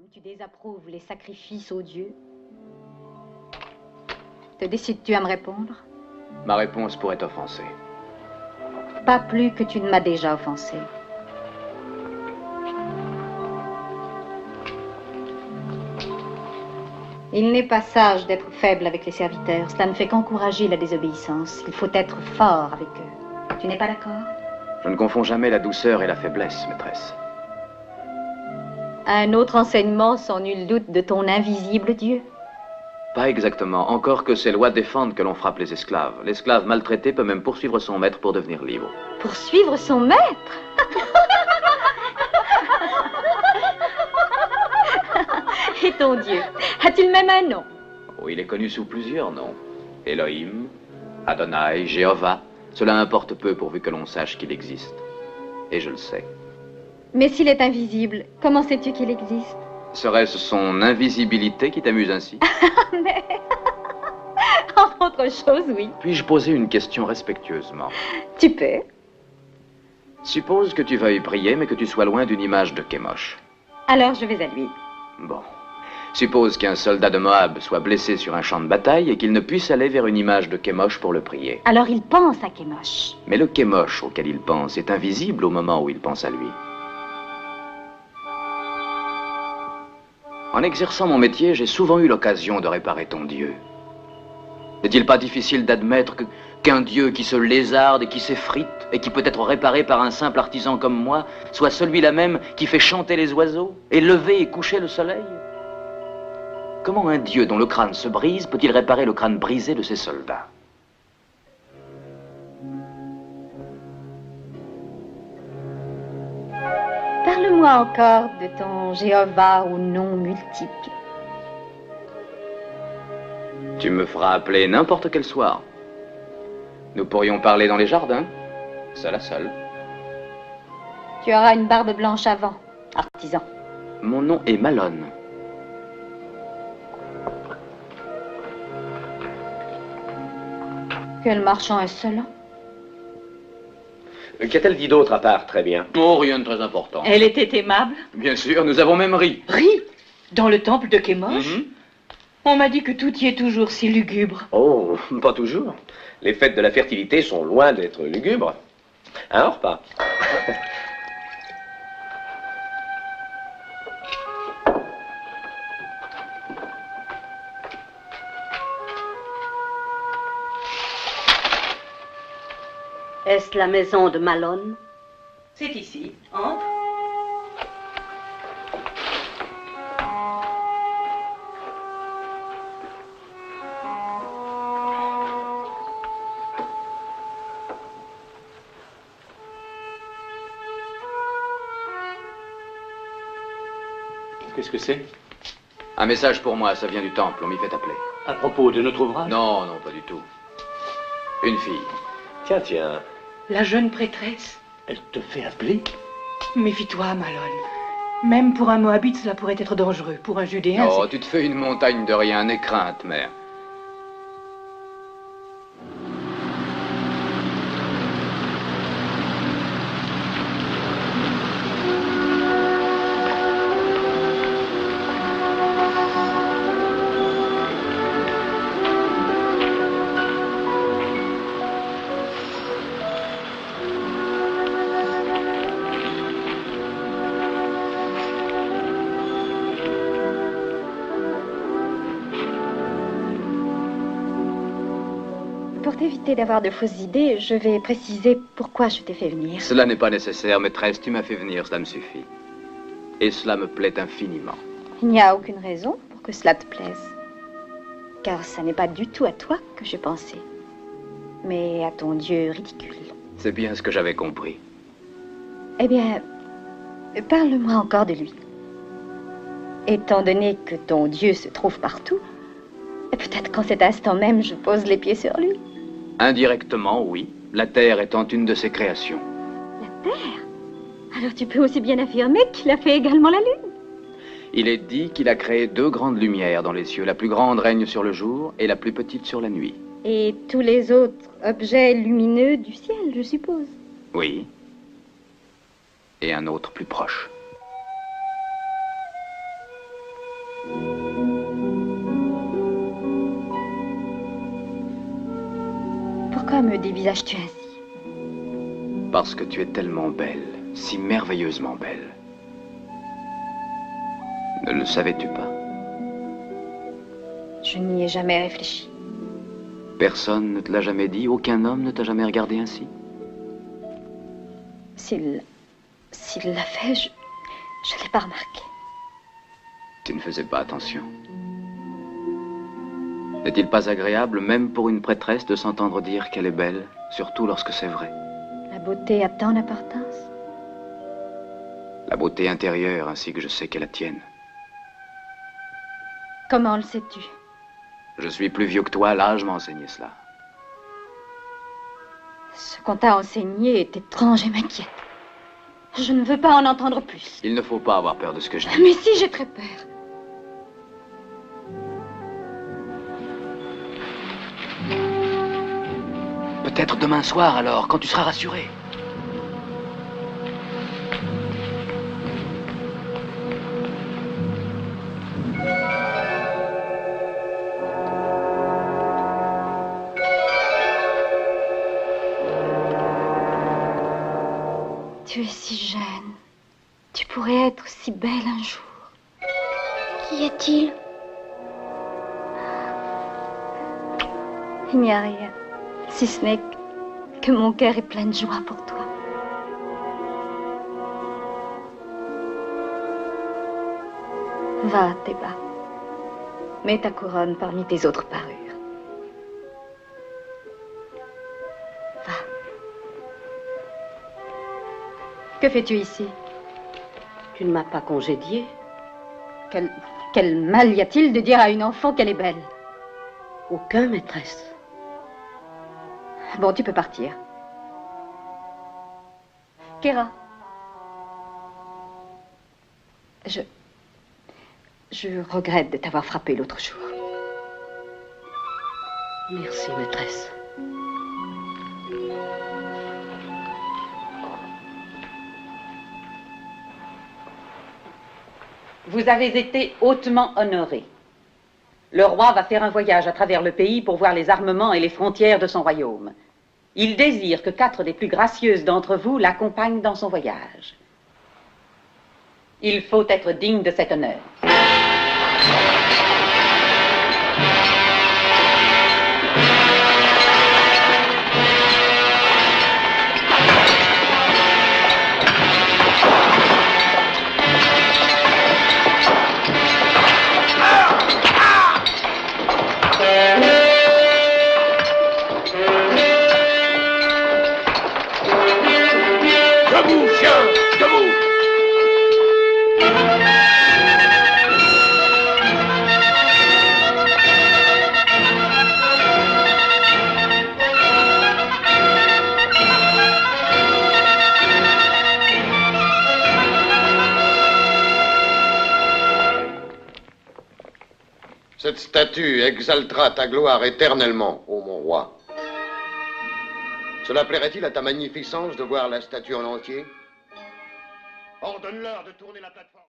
où tu désapprouves les sacrifices aux dieux. Te décides-tu à me répondre? Ma réponse pourrait t'offenser. Pas plus que tu ne m'as déjà offensé. Il n'est pas sage d'être faible avec les serviteurs. Cela ne fait qu'encourager la désobéissance. Il faut être fort avec eux. Tu n'es pas d'accord? Je ne confonds jamais la douceur et la faiblesse, maîtresse. Un autre enseignement, sans nul doute, de ton invisible Dieu. Pas exactement, encore que ces lois défendent que l'on frappe les esclaves. L'esclave maltraité peut même poursuivre son maître pour devenir libre. Poursuivre son maître? Et ton Dieu, a-t-il même un nom? Oh, il est connu sous plusieurs noms. Elohim, Adonai, Jéhovah. Cela importe peu pourvu que l'on sache qu'il existe. Et je le sais. Mais s'il est invisible, comment sais-tu qu'il existe? Serait-ce son invisibilité qui t'amuse ainsi? Mais... entre autres choses, oui. Puis-je poser une question respectueusement? Tu peux. Suppose que tu veuilles prier, mais que tu sois loin d'une image de Kémosh. Alors je vais à lui. Bon. Suppose qu'un soldat de Moab soit blessé sur un champ de bataille et qu'il ne puisse aller vers une image de Kémosh pour le prier. Alors il pense à Kémosh. Mais le Kémosh auquel il pense est invisible au moment où il pense à lui. En exerçant mon métier, j'ai souvent eu l'occasion de réparer ton Dieu. N'est-il pas difficile d'admettre qu'un Dieu qui se lézarde et qui s'effrite et qui peut être réparé par un simple artisan comme moi soit celui-là même qui fait chanter les oiseaux et lever et coucher le soleil? Comment un Dieu dont le crâne se brise peut-il réparer le crâne brisé de ses soldats? Parle-moi encore de ton Jéhovah au nom multiple. Tu me feras appeler n'importe quel soir. Nous pourrions parler dans les jardins, seul à seul. Tu auras une barbe blanche avant, artisan. Mon nom est Malone. Quel marchand insolent. Qu'a-t-elle dit d'autre à part très bien? Oh, rien de très important. Elle était aimable. Bien sûr, nous avons même ri. Ri? Dans le temple de Kémosh? On m'a dit que tout y est toujours si lugubre. Oh, pas toujours. Les fêtes de la fertilité sont loin d'être lugubres. Un repas. Est-ce la maison de Malone? C'est ici. Entre. Qu'est-ce que c'est? Un message pour moi, ça vient du temple, on m'y fait appeler. À propos de notre ouvrage? Non, non, pas du tout. Une fille. Tiens, tiens. La jeune prêtresse. Elle te fait appeler? Méfie-toi, Malone. Même pour un Moabite, cela pourrait être dangereux. Pour un Judéen, Oh, tu te fais une montagne de rien, n'aie crainte, mère. Pour t'éviter d'avoir de fausses idées, je vais préciser pourquoi je t'ai fait venir. Cela n'est pas nécessaire, maîtresse, tu m'as fait venir, cela me suffit. Et cela me plaît infiniment. Il n'y a aucune raison pour que cela te plaise. Car ça n'est pas du tout à toi que je pensais, mais à ton Dieu ridicule. C'est bien ce que j'avais compris. Eh bien, parle-moi encore de lui. Étant donné que ton Dieu se trouve partout, peut-être qu'en cet instant même, je pose les pieds sur lui. Indirectement, oui. La Terre étant une de ses créations. La Terre? Alors tu peux aussi bien affirmer qu'il a fait également la Lune. Il est dit qu'il a créé deux grandes lumières dans les cieux. La plus grande règne sur le jour et la plus petite sur la nuit. Et tous les autres objets lumineux du ciel, je suppose. Oui. Et un autre plus proche. Pourquoi me dévisages-tu ainsi? Parce que tu es tellement belle, si merveilleusement belle. Ne le savais-tu pas? Je n'y ai jamais réfléchi. Personne ne te l'a jamais dit? Aucun homme ne t'a jamais regardé ainsi? S'il l'a fait, je ne l'ai pas remarqué. Tu ne faisais pas attention. N'est-il pas agréable, même pour une prêtresse, de s'entendre dire qu'elle est belle, surtout lorsque c'est vrai? La beauté a tant d'importance? La beauté intérieure, ainsi que je sais qu'est la tienne. Comment le sais-tu? Je suis plus vieux que toi, l'âge m'a enseigné cela. Ce qu'on t'a enseigné est étrange et m'inquiète. Je ne veux pas en entendre plus. Il ne faut pas avoir peur de ce que je dis. Mais si, j'ai très peur. Peut-être demain soir, alors, quand tu seras rassuré. Tu es si jeune. Tu pourrais être si belle un jour. Qu'y a-t-il? Il n'y a rien. Si ce n'est que mon cœur est plein de joie pour toi. Va, Théba. Mets ta couronne parmi tes autres parures. Va. Que fais-tu ici? Tu ne m'as pas congédiée. Quel mal y a-t-il de dire à une enfant qu'elle est belle? Aucun, maîtresse. Bon, tu peux partir. Kéra. Je regrette de t'avoir frappé l'autre jour. Merci, maîtresse. Vous avez été hautement honoré. Le roi va faire un voyage à travers le pays pour voir les armements et les frontières de son royaume. Il désire que 4 des plus gracieuses d'entre vous l'accompagnent dans son voyage. Il faut être digne de cet honneur. Debout, chien, debout! Cette statue exaltera ta gloire éternellement, ô mon roi. Cela plairait-il à ta magnificence de voir la statue en entier? Ordonne-leur de tourner la plateforme.